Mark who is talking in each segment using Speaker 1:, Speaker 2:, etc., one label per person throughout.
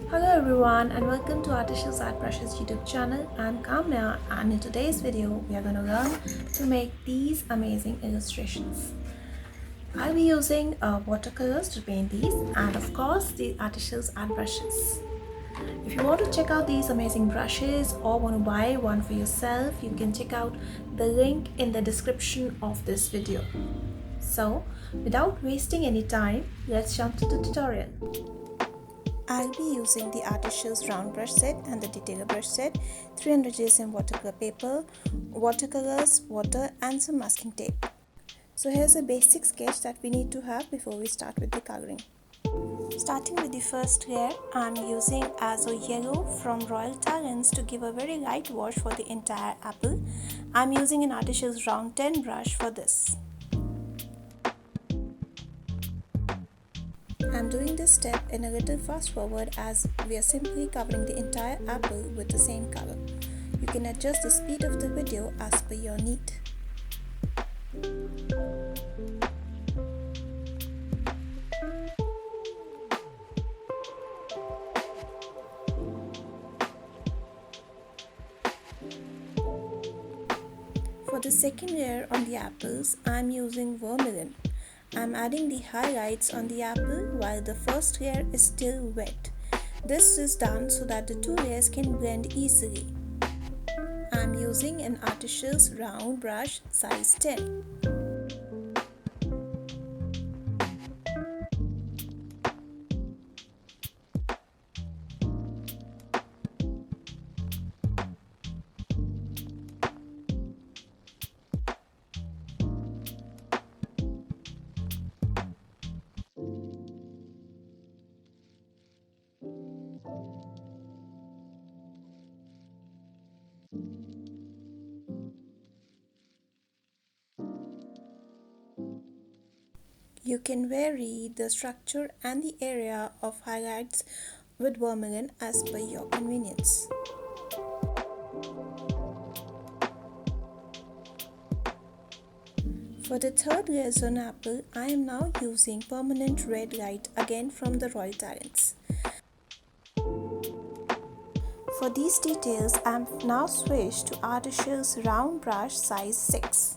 Speaker 1: Hello everyone and welcome to Artyshils Art Brushes YouTube channel. I'm Kamya and in today's video we are going to learn to make these amazing illustrations. I'll be using watercolors to paint these and of course the Artyshils Art Brushes. If you want to check out these amazing brushes or want to buy one for yourself, you can check out the link in the description of this video. So without wasting any time, let's jump to the tutorial. I'll be using the Artyshils round brush set and the detailer brush set, 300 GSM watercolor paper, watercolors, water and some masking tape. So here's a basic sketch that we need to have before we start with the coloring. Starting with the first layer, I'm using Azo Yellow from Royal Talents to give a very light wash for the entire apple. I'm using an Artyshils round 10 brush for this. I'm doing this step in a little fast forward as we are simply covering the entire apple with the same color. You can adjust the speed of the video as per your need. For the second layer on the apples, I'm using Vermillion. I'm adding the highlights on the apple while the first layer is still wet. This is done so that the two layers can blend easily. I'm using an Artyshils round brush size 10. You can vary the structure and the area of highlights with Vermillion as per your convenience. For the third layer on apple, I am now using permanent red light again from the Royal Talents. For these details, I am now switched to Artyshils round brush size 6.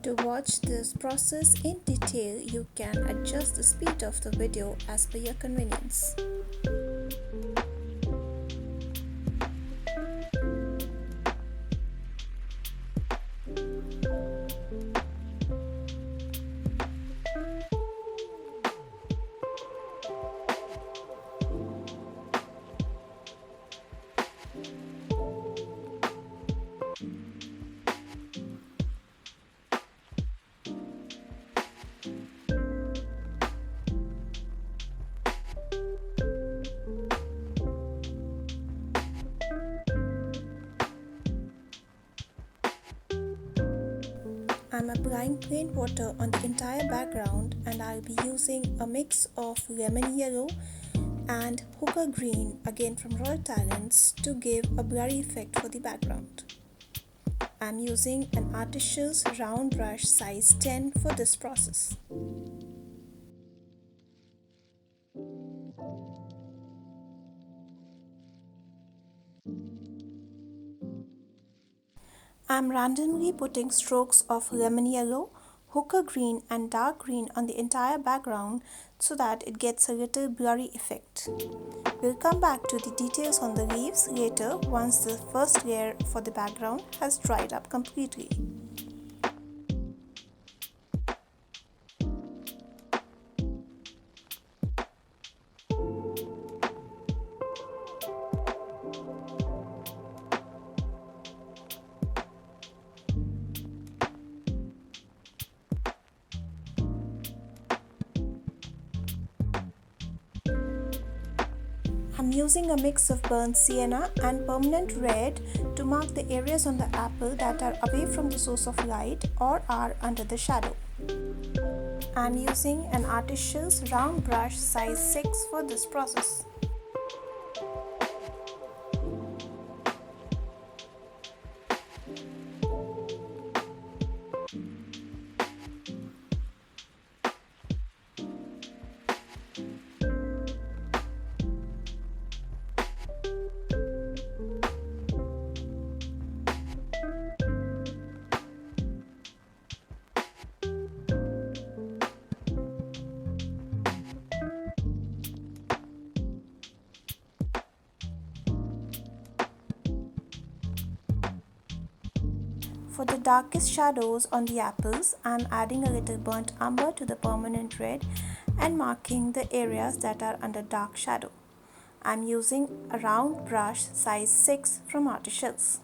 Speaker 1: To watch this process in detail, you can adjust the speed of the video as per your convenience. I'm applying plain water on the entire background and I'll be using a mix of lemon yellow and hooker green again from Royal Talents to give a blurry effect for the background. I'm using an Artyshils round brush size 10 for this process. I'm randomly putting strokes of lemon yellow, hooker green and dark green on the entire background so that it gets a little blurry effect. We'll come back to the details on the leaves later once the first layer for the background has dried up completely. I'm using a mix of burnt sienna and permanent red to mark the areas on the apple that are away from the source of light or are under the shadow. I'm using an Artyshils round brush size 6 for this process. For the darkest shadows on the apples, I'm adding a little burnt umber to the permanent red and marking the areas that are under dark shadow. I'm using a round brush size 6 from Artyshils.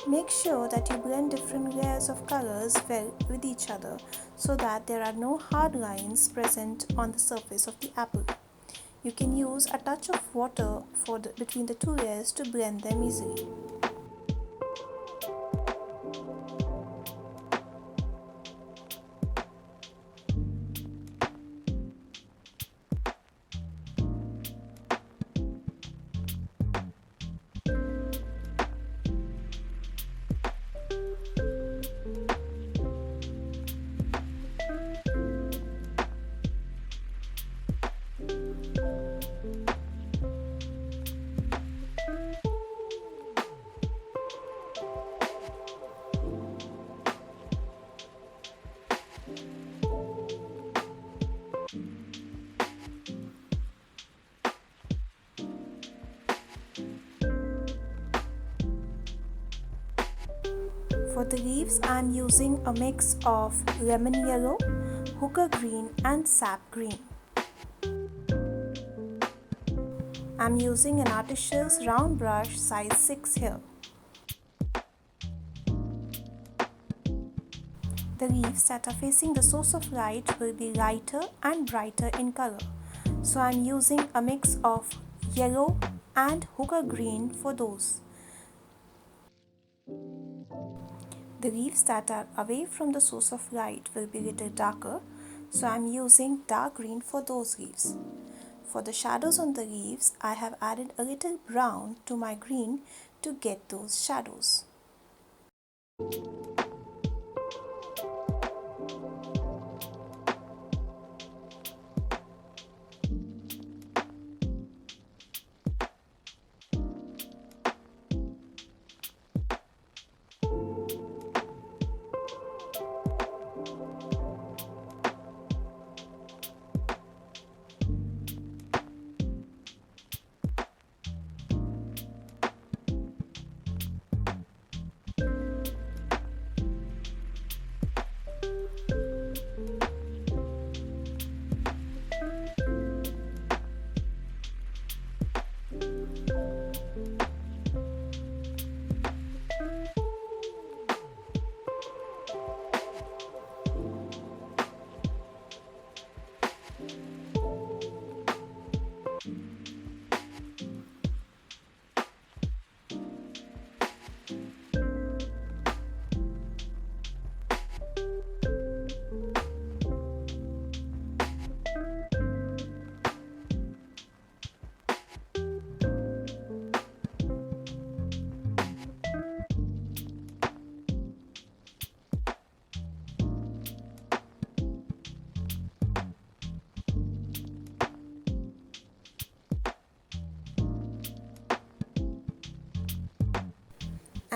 Speaker 1: Make sure that you blend different layers of colors well with each other so that there are no hard lines present on the surface of the apple. You can use a touch of water between the two layers to blend them easily. For the leaves, I am using a mix of lemon yellow, hooker green and sap green. I am using an Artyshils round brush size 6 here. The leaves that are facing the source of light will be lighter and brighter in color. So I am using a mix of yellow and hooker green for those. The leaves that are away from the source of light will be a little darker, so I am using dark green for those leaves. For the shadows on the leaves, I have added a little brown to my green to get those shadows.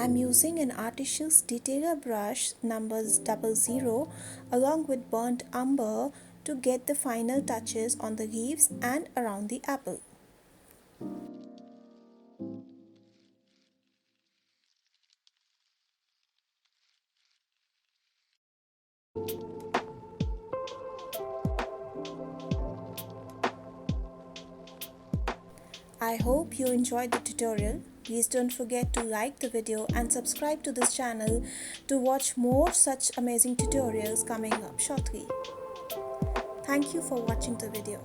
Speaker 1: I'm using an Artyshils detailer brush numbers 00 along with burnt umber to get the final touches on the leaves and around the apple. I hope you enjoyed the tutorial. Please don't forget to like the video and subscribe to this channel to watch more such amazing tutorials coming up shortly. Thank you for watching the video.